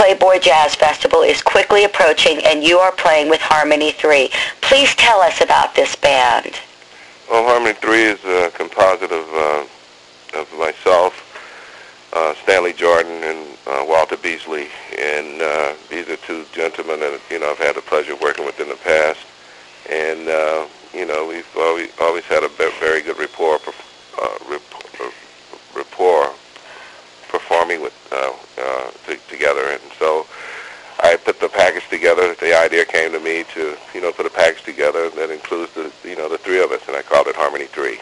Playboy Jazz Festival is quickly approaching, and you are playing with Harmony 3. Please tell us about this band. Well, Harmony 3 is a composite of myself, Stanley Jordan, and Walter Beasley. And these are two gentlemen that, I've had the pleasure of working with in the past. And, we've always had a very good rapport performing with together. And so I put the package together. The idea came to me to, put a package together that includes the three of us, and I called it Harmony 3.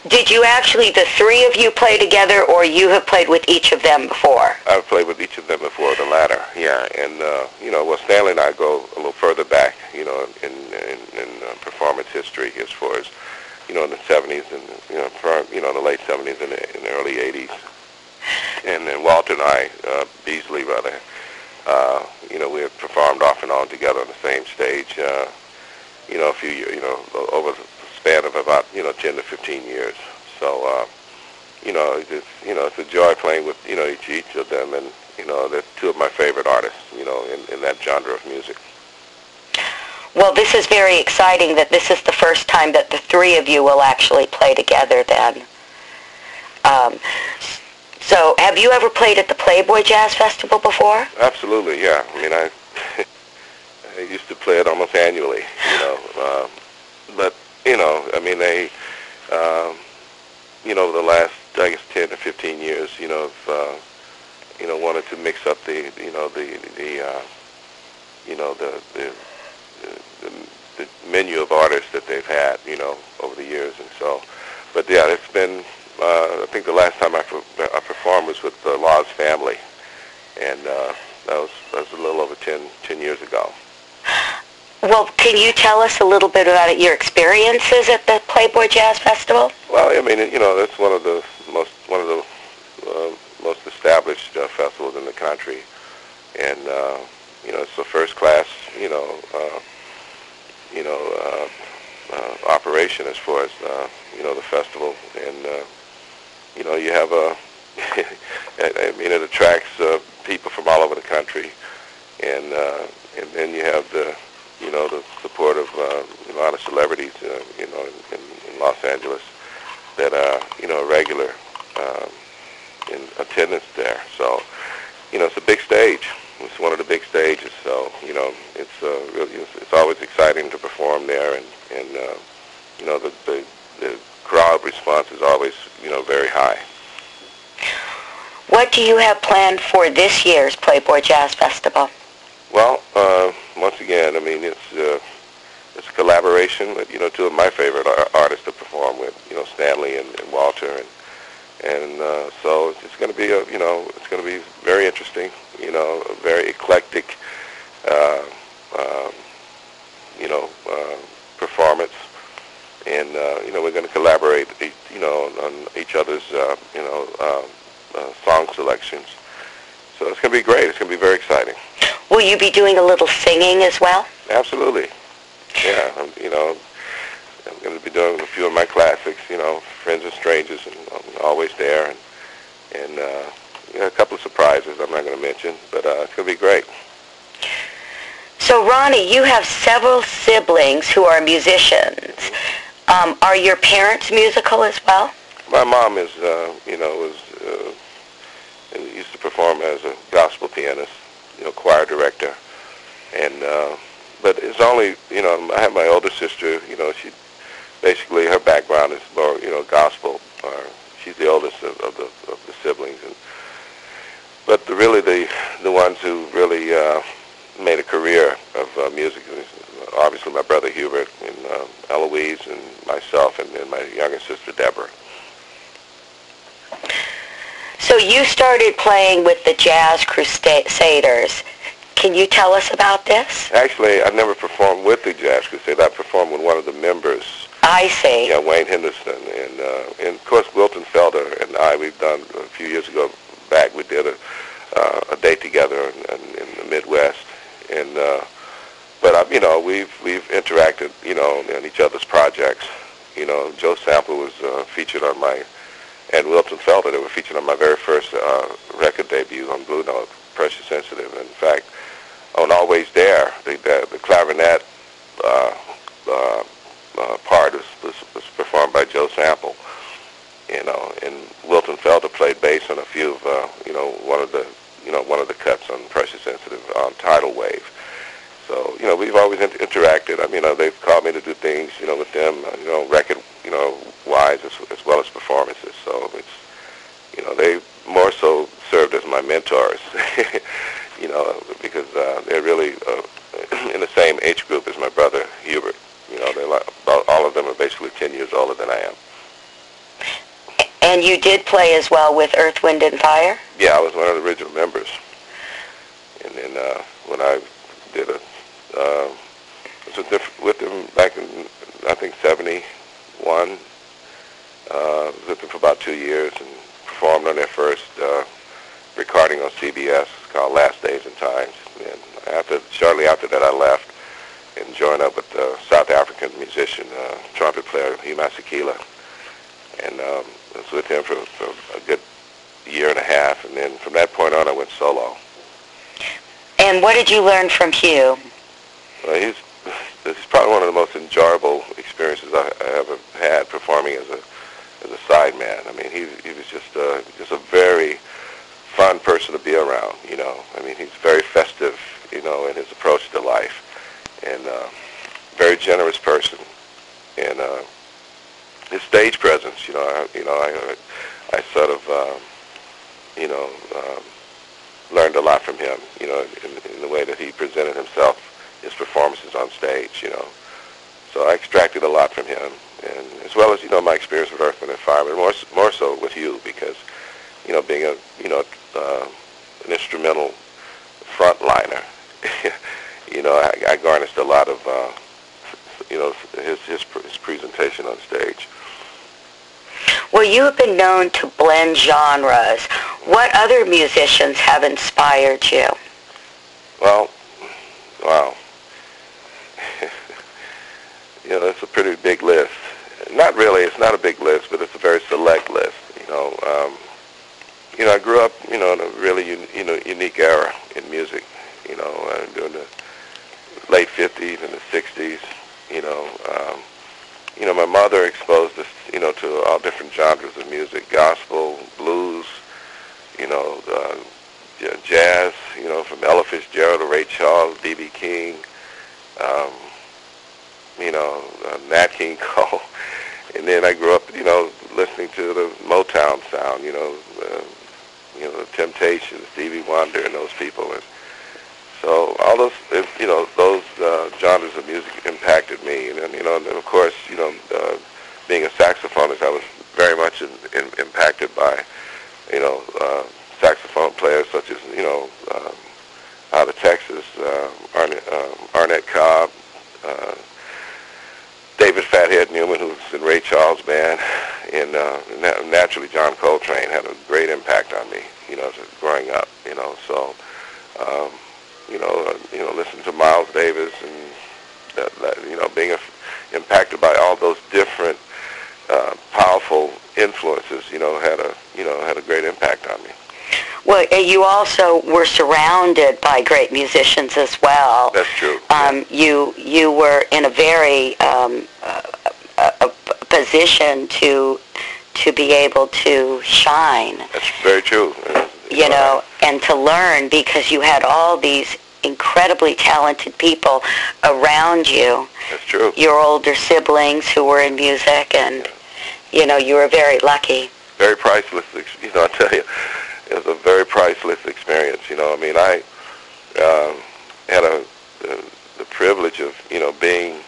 Did you actually, the three of you, play together, or you have played with each of them before? I've played with each of them before, the latter, yeah. And, Stanley and I go a little further back, in performance history as far as, in the 70s and, the late 70s and the early 80s. And then Walter and I, Beasley rather, we have performed off and on together on the same stage, a few years, over the span of about, 10 to 15 years. So, it's a joy playing with, each of them, and, they're two of my favorite artists, in that genre of music. Well, this is very exciting that this is the first time that the three of you will actually play together then. So, have you ever played at the Playboy Jazz Festival before? Absolutely, yeah. I mean, I used to play it almost annually, but, they, the last, I guess, 10 to 15 years, have, wanted to mix up the menu of artists that they've had, over the years, and so, but yeah, it's been, I think the last time I performed was with the Laws family, and that was a little over 10 years ago. Well, can you tell us a little bit about your experiences at the Playboy Jazz Festival? Well, I mean, that's one of the most established festivals in the country, and it's a first class, operation as far as the festival, and you have it attracts people from all over the country, and then you have the support of a lot of celebrities, in Los Angeles that are, regular in attendance there. So, it's a big stage. It's one of the big stages. So, it's always exciting to perform there, and the crowd response is always, very high. What do you have planned for this year's Playboy Jazz Festival? Well, once again, I mean, it's a collaboration with, two of my favorite artists to perform with, Stanley and Walter, and so it's going to be it's going to be very interesting, a very eclectic, performance, and we're going to collaborate, on each other's, song selections. So it's going to be great. It's going to be very exciting. Will you be doing a little singing as well? Absolutely. Yeah, I'm going to be doing a few of my classics, Friends and Strangers, and I'm Always There, and a couple of surprises I'm not going to mention, but it's going to be great. So, Ronnie, you have several siblings who are musicians. Are your parents musical as well? My mom is, used to perform as a gospel pianist, choir director, and but it's only, I have my older sister, she basically, her background is more, gospel. She's the oldest of the siblings, but really the ones who really made a career of music, obviously my brother Hubert and Eloise and myself and my younger sister Deborah. So you started playing with the Jazz Crusaders. Can you tell us about this? Actually, I never performed with the Jazz Crusaders. I performed with one of the members. I see. Yeah, Wayne Henderson. And of course, Wilton Felder and I, we've done a few years ago back, we did a date together in the Midwest. And, but, we've interacted, in each other's projects. Joe Sample was featured on and Wilton Felder, they were featured on my very first record debut on Blue Note, Precious pressure sensitive. In fact, on Always There, the clarinet part was performed by Joe Sample, and Wilton Felder played bass on a few of one of the cuts on Pressure Sensitive on Tidal Wave. So we've always interacted. I mean, they've called me to do things with them, record wise as well as performances. So it's they more so served as my mentors, because they're really in the same age group as my brother Hubert. They're all of them are basically 10 years older than I am. And you did play as well with Earth, Wind, and Fire? Yeah, I was one of the original members. And then when I did with them back in, I think, 71, was with them for about 2 years and performed on their first recording on CBS called Last Days and Times. And shortly after that, I left and joined up with the South African musician, trumpet player Hugh Masekela. And I was with him for a good year and a half, and then from that point on I went solo. And what did you learn from Hugh? Well, he's probably one of the most enjoyable experiences I ever had performing as a sideman. I mean, he was just a very fun person to be around. I mean, he's very festive, in his approach to life, and very generous person, and his stage presence. I sort of learned a lot from him. In the way that he presented himself, his performances on stage. So I extracted a lot from him, and as well as my experience with Earth, Wind and Fire, but more so with Hugh, because being an instrumental frontliner, I garnished a lot of his presentation on stage. Well, you have been known to blend genres. What other musicians have inspired you? Well, wow. It's a pretty big list. Not really. It's not a big list, but it's a very select list. I grew up, in a really, unique era in music. During the late 50s and the 60s. My mother exposed us, to all different genres of music: gospel, blues, jazz, from Ella Fitzgerald to Ray Charles, B.B. King, Nat King Cole. And then I grew up, listening to the Motown sound, the Temptations, Stevie Wonder, and those people. And so all those, those genres of music impacted me. And of course, being a saxophonist, I was very much impacted by, saxophone players such as, out of Texas, Arnett Cobb, David Fathead Newman, who was in Ray Charles' band, and naturally John Coltrane had a great impact on me, growing up, so, listening to Miles Davis and, being impacted by all those different powerful influences, had a great impact on me. Well, you also were surrounded by great musicians as well. That's true. You were in a very a position to be able to shine. That's very true. And to learn, because you had all these incredibly talented people around you. That's true. Your older siblings who were in music, and you were very lucky. Very priceless. I tell you, it was a very priceless experience. I had the privilege of being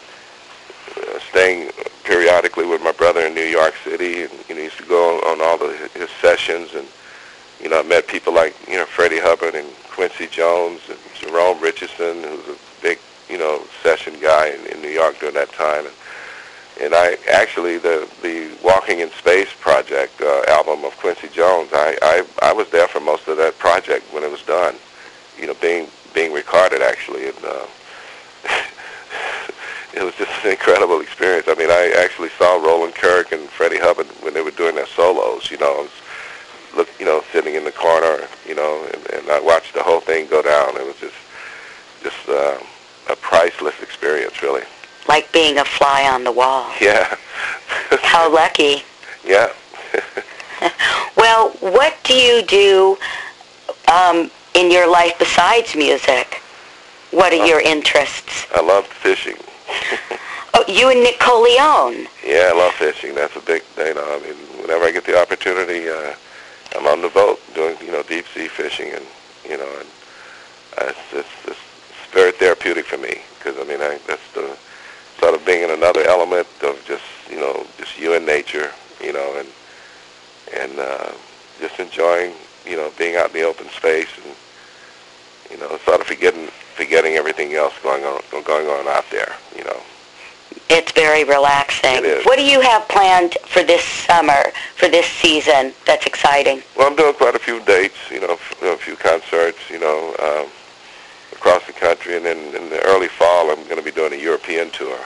staying periodically with my brother in New York City, and he used to go on all his sessions, and I met people like Freddie Hubbard and Quincy Jones and Jerome Richardson, who was a big session guy in New York during that time, and I actually the Walking in Space project album of Quincy Jones, I was there for most of that project when it was done, being recorded actually, and it was just an incredible experience. I mean, I actually saw Roland Kirk and Freddie Hubbard when they were doing their solos. I was sitting in the corner, and I watched the whole thing thing go down. It was just a priceless experience, really. Like being a fly on the wall. Yeah. How lucky. Yeah. Well, what do you do in your life besides music? What are your interests? I love fishing. Oh, you and Nick Coleone. Yeah, I love fishing. That's a big, I mean, whenever I get the opportunity, I'm on the boat doing, deep sea fishing, and, and it's very therapeutic for me, because, I mean, that's the sort of being in another element of just you and nature, and just enjoying, being out in the open space, and, sort of forgetting everything else going on out there, It's very relaxing. It is. What do you have planned for this summer, for this season that's exciting? Well, I'm doing quite a few dates, a few concerts, across the country, and then in the early fall, I'm going to be doing a European tour,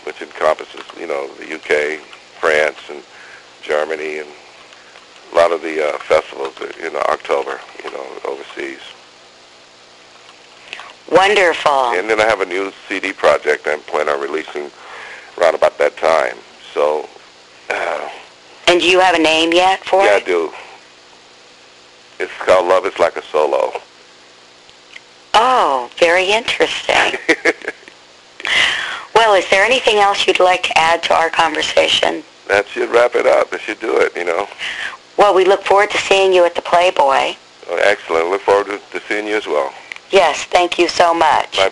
which encompasses, the UK, France, and Germany, and a lot of the festivals in October, overseas. Wonderful. And then I have a new CD project I'm planning on releasing around about that time. So. And do you have a name yet for it? Yeah, I do. It's called Love Is Like a Solo. Oh, very interesting. Well, is there anything else you'd like to add to our conversation? That should wrap it up. That should do it, Well, we look forward to seeing you at the Playboy. Oh, excellent. Look forward to seeing you as well. Yes, thank you so much. My